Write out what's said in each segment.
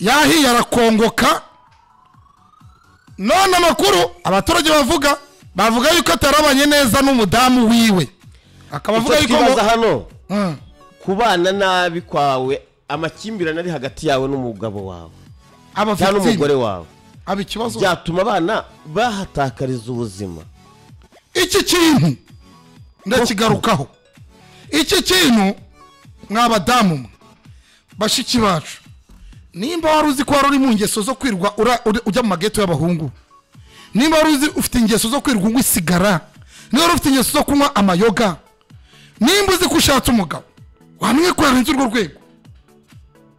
yahiye arakongoka none amakuru abaturage bavuga yuko atarabanye neza n'umudamu wiwe akabavuga yuko kibaza hano kubana nabi kwawe amakimbirane ari hagati yawe n'umugabo wawe cyane umugore wawe aba ikibazo byatuma abana bahatakariza ubuzima. Iki kintu ndakigarukaho. Iki kintu mwabadamu bashiki bacu nimba waruzi ko wari mu ngeso zo kwirwa ujya mu mageto y'abahungu, nimba waruzi ufite ingeso zo kwirwa unywa isigara, nimba waruzi ufite ingeso zo kunywa amayoga, nimba uzi ko ushatse umugabo wamenye ko yarenze urwo rwego,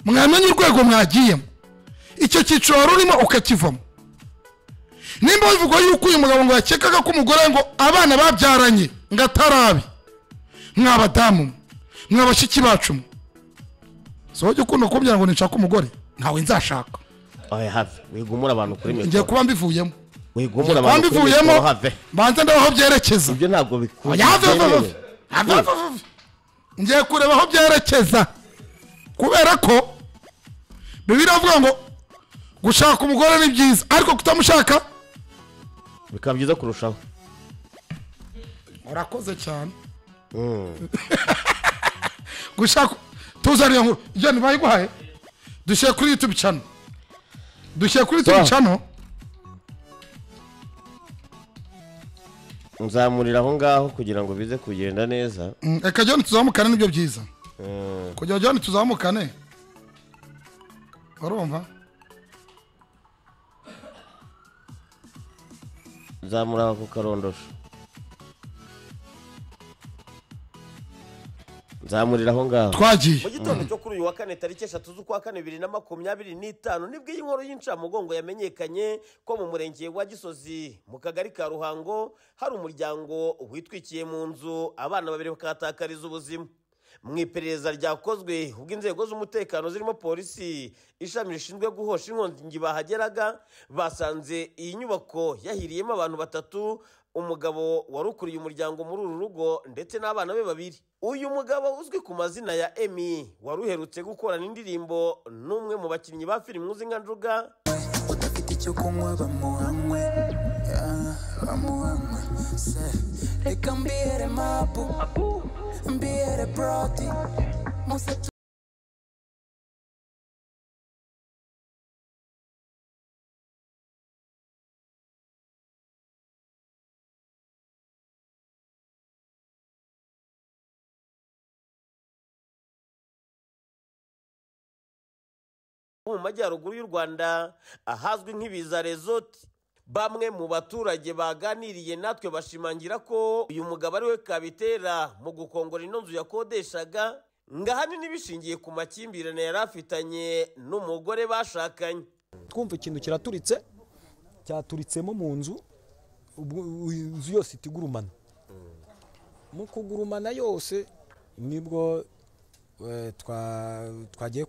mwamenye urwego mwagiyemo, icyo cyiciro wari urimo ukakivamo. Nimba bivuga yuko uyu mugabo ngo yakekaga ko umugore ngo abana babyaranye ngatarabi, mwabadamu mwabashiki bacu soje kuno kubyara ngo nshaka umugore ntawe nzashaka. Oya have wigumura abantu kuri mwe. Ngiye kuba mbivuyemo. Wigumura abantu kuri mwe have. Banze ndaho byerekeza. Ibyo ntabwo bikuje. Ngiye kureba aho byerekeza. Kubera ko Bibiliya avuga ngo gushaka umugore ni byiza ariko kutamushaka bikaba byiza kurushaho. Urakoze cyane. Gushaka tuzariye nkuru je nibayiguhaye dushiye kuri YouTube channel. Dushiye kuri YouTube channel. Nzamurira aho ngaho kugira ngo bize kugenda neza. Eka John tuzamukane nibyo byiza. Kugira John tuzamukane. Urumva? Nzamura ku karondosho. Nzamurira aho ngaho. Twagiye. Mu gitondo cyo kuri uyu wa kane tariki 3 z'ukwa 2025 nibwo inkuru y'incamugongo yamenyekanye ko mu murenge wa Gisozi mu kagari ka Ruhango hari umuryango witwikiye mu nzu abana babiri bakatakariza ubuzima. Mu iperereza ryakozwe ubwo inzego z'umutekano zirimo polisi ishami rishinzwe guhosha inkongi bahageraga basanze iyi nyubako yahiriyemo abantu batatu, umugabo warukuriye umuryango muri uru rugo ndetse n'abana be babiri. Uyu mugabo uzwi ku mazina ya Emi waruherutse gukorana indirimbo n'umwe mu bakinnyi ba filime uzi nka Njuga. Udafite icyo kunywa bamuhamwe bamuhamwe reka mbere mapu mbere broti musa mu majyaruguru y'u Rwanda ahazwi nk'ibiza resort. Bamwe mu baturage baganiriye natwe bashimangira ko uyu mugabo ari we kabitera mu gukongora ino nzu yakodeshaga ngahanini bishingiye ku makimbirane yari afitanye n'umugore bashakanye. Twumva ikintu kiraturitse cyaturitsemo mu nzu, inzu yose itigurumana. Mu kugurumana yose nibwo twagiye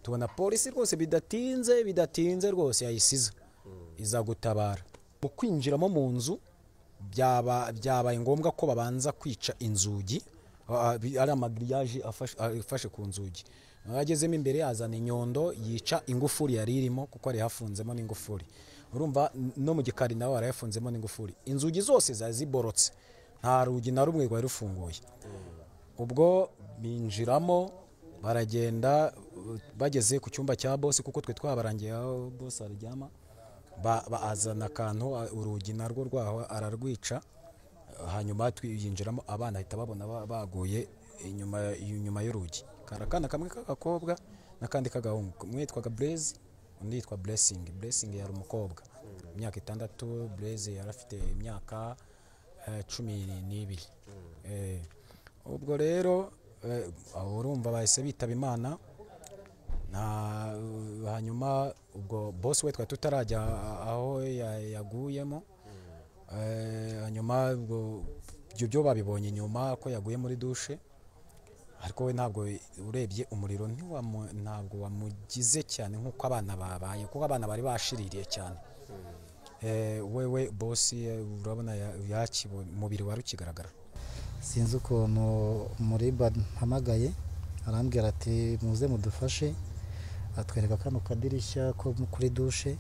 tubona polisi rwose bidatinze rwose yayisiza iza gutabara. Mu kwinjiramo mu nzu byabaye ngombwa ko babanza kwica inzugi, ari amagriyaje afashe ku nzugi. Agezemo imbere azana inyondo yica ingufuri yari irimo kuko ari hafunzemo n'ingufuri. Urumva no mu gikari nawe arayafunzemo n'ingufuri. Inzugi zose zaziborotse nta rugi na rumwe rwari rufunguye. Ubwo binjiramo baragenda bageze ku cyumba cya boss kuko twe twabarangiye aho boss aryama, baazana akantu urugi narwo rwaho ararwica, hanyuma twinjiramo abana ahita babona baguye inyuma y'urugi. Karakana kamwe k'agakobwa nakandi k'agahungu, umwe yitwaga Blaze undi yitwa Blessing. Blessing yari umukobwa imyaka 6, Blaze yari afite imyaka 12. Ubwo rero urumva bahise bitaba Imana. Hanyuma ubwo boss we twari tutarajya aho yaguyemo. Hanyuma ubwo byo babibonye nyuma ko yaguye muri douche, ariko we ntabwo urebye umuriro ntabwo wamugize cyane nkuko abana babaye, kuko abana bari bashiririye cyane. Wewe boss urabona umubiri wari ukigaragara. Sinzi ukuntu muri hamagaye arambwira ati muze mudufashe, atwereka kano kadirishya ko kuri dushe,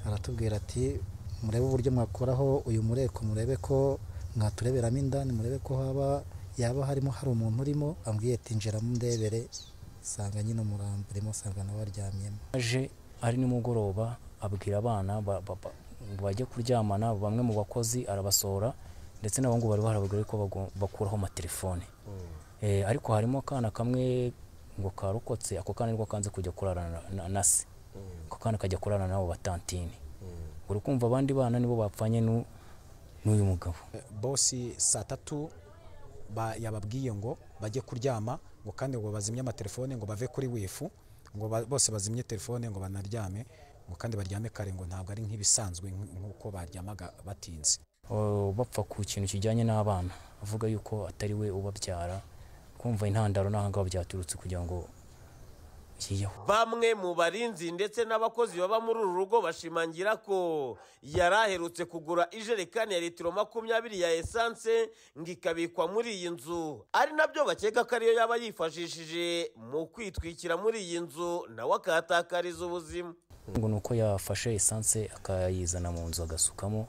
aratubwira ati murebe uburyo mwakoraho uyu mureko, murebe ko mwatureberamo indani, murebe ko yaba hari umuntu urimo. Ambwiye ati injira mundebere, sanga nyine umurambo urimo, sanga nawe aryamyemo. Aje ari nimugoroba abwira abana bajye kuryamana, bamwe mu bakozi arabasohora, ndetse n'abahungu bari barababwira ko bakuraho amatelefone. Ariko harimo akana kamwe ngo karokotse, ako kana niko kanze kujya kurarana na se, ako kana kajya kurarana nabo batantini. Uri kumva abandi bana nibo bapfanye n'uyu mugabo. Bosi saa 3 yababwiye ngo bajye kuryama, ngo kandi ngo bazimye amatelefone, ngo bave kuri wifu, ngo bose bazimye telefone, ngo banaryame, ngo kandi baryame kare, ngo ntabwo ari nk'ibisanzwe nk'uko baryamaga batinze. Bapfa ku kintu kijyanye n'abana, avuga yuko atari we ubabyara, kumva intandaro n'ahanga byaturutse kugira ngo yiyaho. Bamwe mu barinzi ndetse n'abakozi baba muri uru rugo bashimangira ko yaraherutse kugura ijerekani ya litiro 20 ya essence ngo ikabikwa muri iyi nzu, ari nabyo bakeka ko ariyo yaba yifashishije mu kwitwikira muri iyi nzu nawe akahatakariza ubuzima. Ngo nuko yafashe essence akayizana mu nzu agasukamo,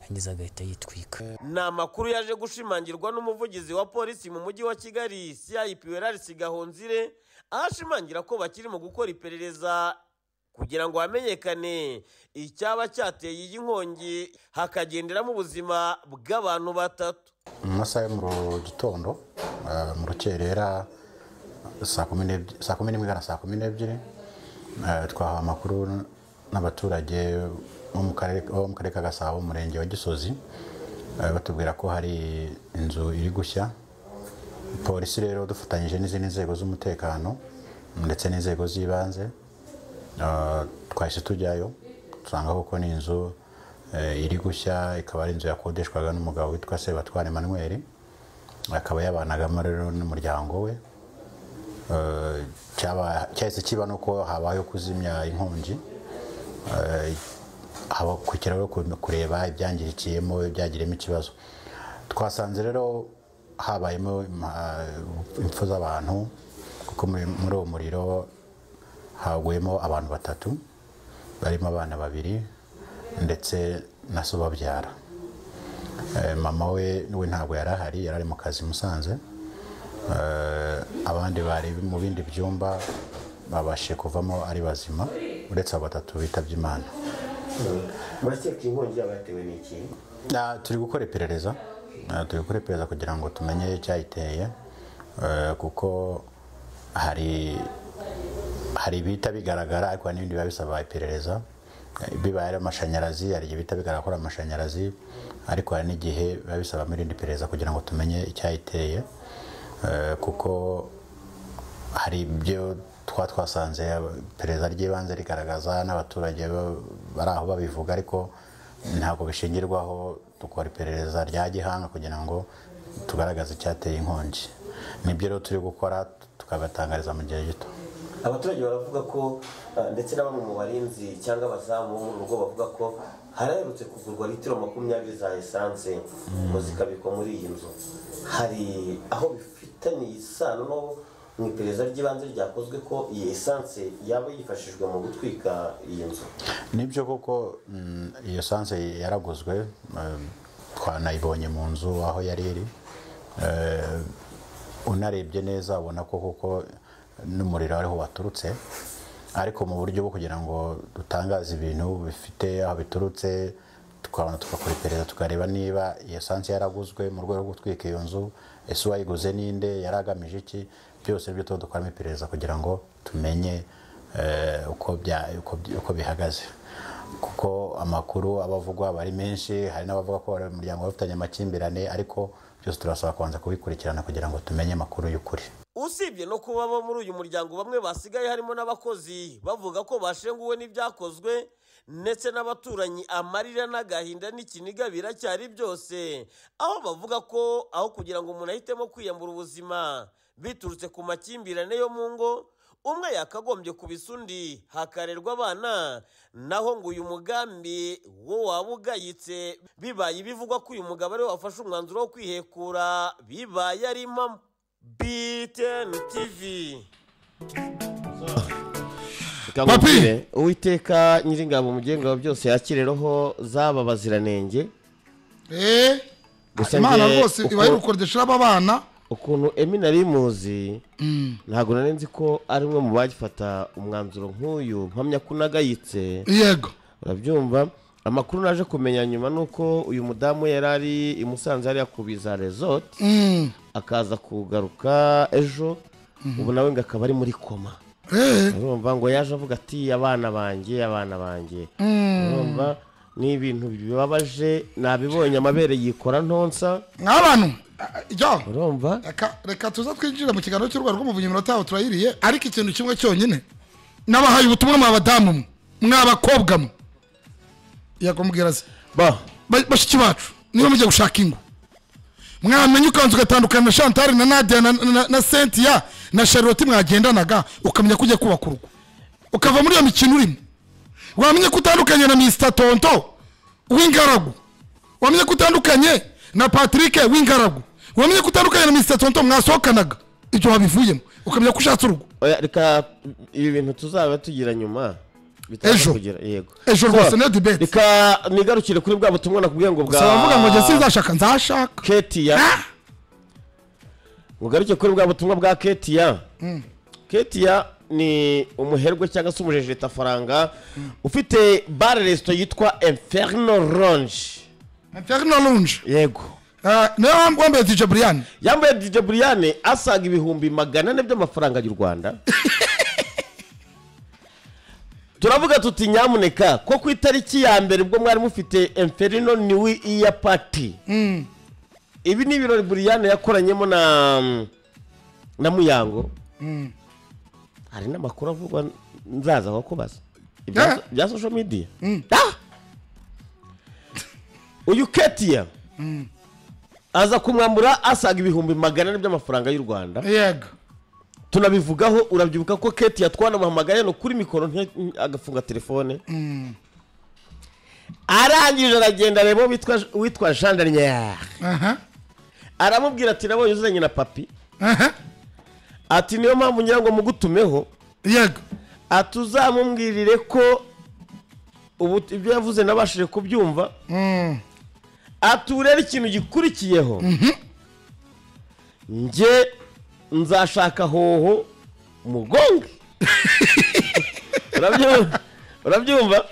yangiza agahita yitwika. Ni amakuru yaje gushimangirwa n'umuvugizi wa polisi mu mujyi wa Kigali CIP Welarisi Gahonzire, ahashimangira ko bakiri mu gukora iperereza kugira ngo hamenyekane icyaba cyateye iyi nkongi hakagenderamo ubuzima bw'abantu batatu. Mu masaha yo mu gitondo mu rukerera saa 11 twahawe amakuru n'abaturage bo mu karere ka Gasabo, umurenge wa Gisozi, batubwira ko hari inzu iri gushya. Polisi rero dufatanyije n'izindi nzego z'umutekano ndetse n'inzego z'ibanze twahise tujyayo, tusanga koko ni inzu iri gushya, ikaba ari inzu yakodeshwaga n'umugabo witwa Sebatware Emmanuel, akaba yabanagamo rero n'umuryango we. Cyahise kiba nuko habayeho kuzimya inkongi, habakurikira rero kureba ibyangirikiyemo, ibyagiremo ikibazo. Twasanze rero habayemo impfu z'abantu, kuko muri uwo muriro haguyemo abantu 3, barimo abana 2 ndetse na so babyara. Mama we ntabwo yarahari, yarari mu kazi Musanze. Abandi bari mu bindi byumba babashe kuvamo ari bazima, uretse abo 3 bitabye Imana. Murakeka inkongi yabatewe n'iki? Turi gukora iperereza, kugira ngo tumenye icyayiteye, kuko hari bita bigaragara, ariko n'ibindi biba bisaba iperereza. Bibaye ari amashanyarazi, hari igihe bita bigaragara ko amashanyarazi, ariko hari n'igihe biba bisaba irindi iperereza kugira ngo tumenye icyayiteye, kuko hari ibyo twasanze iperereza ry'ibanze rigaragaza n'abaturage bari aho babivuga, ariko ntabwo bishingirwaho. Dukora iperereza rya gihanga kugira ngo tugaragaze icyateye inkongi. Nibyo rero turi gukora, tukabatangariza mu gihe gito. Abaturage baravuga ko ndetse na bamwe mu barinzi cyangwa abazamu bo mu rugo bavuga ko haraherutse kugurwa litiro 20 za essence ngo zikabikwa muri iyi nzu. Hari aho bifitanye isano no mu iperereza ry'ibanze ryakozwe ko iyi essence yaba yifashishwe mu gutwika iyi nzu? Nibyo koko iyo essence yaraguzwe, twanayibonye mu nzu aho yari iri. Unarebye neza ubona ko koko n'umuriro ariho waturutse, ariko mu buryo bwo kugira ngo dutangaze ibintu bifite aho biturutse, tugakora iperereza tukareba niba iyo essence yaraguzwe mu rwego rwo gutwika iyo nzu, ese uwayiguze ninde, yaragamije iki. Byose byo dukoramo iperereza kugira ngo tumenye uko bihagaze, kuko amakuru abavugwa bari menshi. Hari n'abavuga ko bari mu muryango bafitanye amakimbirane, ariko byose turasaba kubanza kubikurikirana kugira ngo tumenye amakuru y'ukuri. Usibye no kuba abo muri uyu muryango bamwe basigaye harimo n'abakozi bavuga ko bashenguwe n'ibyakozwe, ndetse n'abaturanyi amarira n'agahinda n'ikiniga biracyari byose, aho bavuga ko aho kugira ngo umuntu ahitemo kwiyambura ubuzima biturutse ku makimbirane yo mu ngo, umwe yakagombye kubisa undi hakarerwa abana, naho ngo uyu mugambi wo waba ugayitse, bibaye bivugwa ko uyu mugabo ari wafashe umwanzuro wo kwihekura, bibaye ari impamo. BTN TV. Papi Uwiteka Nyiringabo Mugenga byose yakireroho zaba baziranenge Imana rwose iba yirukodesha abana ukuntu Eminari muzi ntago nzi ko ari umwe mu bagifata umwanzuro nk'uyu mpamya kunagayitse yego urabyumva amakuru naje kumenya nyuma nuko uyu mudamu yarari imusanze ari yakubiza resort akaza kugaruka ejo ubu nawe ngakaba ari muri koma urumva ngo yaje avuga ati abana banjye urumva ni ibintu bibabaje nabibonye amabere yikora ntonsa nk'abantu urumva reka tuza twinjira mu kiganiro cy'urwego rw'umuvunyi minota yawe turayiriye ariko ikintu kimwe cyonyine nabahaye ubutumwa mw'abadamu mw'abakobwa mwe yakumubwira se bashiki bacu niba mujya gushaka ingo mwamenye ukanzu gatandukana na Chantal na Nadia na Cynthia na Charlotte mwagendanaga ukamenya kujya kubaka urugo ukava muri iyo mikino urimo wamenye kutandukanye na Mr Tonto w'ingaragu wamenye kutandukanye na Patrick w'ingaragu wamenye kutandukanye na Mr Tonto mwasohokanaga ibyo wabivuyemo ukamenya kushatsa urugo reka ibi bintu tuzaba tugira nyuma ejo rwose no debate reka nigarukire kuri bwa butumwa nakubwiye ngo bwa bavuga ngo njye sinzashaka nzashaka Ketia mugaruke kuri bwa butumwa bwa Ketia Ketia ni umuherwe cyangwa se umujejeta faranga ufite bar resto yitwa Inferno Lounge yego niyo wambaye DJ Brian yambaye DJ Brian asaga ibihumbi 400 by'amafaranga y'u Rwanda turavuga tuti nyamuneka ko ku itariki ya mbere ubwo mwari mufite Inferno New Year Party ibi ni ibirori Brian yakoranyemo na Muyango hari n'amakuru avugwa nzaza aho kubaza ibya social media uyu Ketia aza kumwambura asaga ibihumbi 400 by'amafaranga y'u Rwanda yego tunabivugaho urabyibuka ko Ketia twanamuhamagaye no kuri mikoro agafunga telefone arangije aragenda rebo witwa Jean Daniel aramubwira ati nabonye uzanye na papi ati niyo mpamvu ngira ngo mugutumeho yego atuzamubwirire ko ubu ibyo yavuze nabashije kubyumva aturera ikintu gikurikiyeho nje nzashaka hoho mugonge urabyumva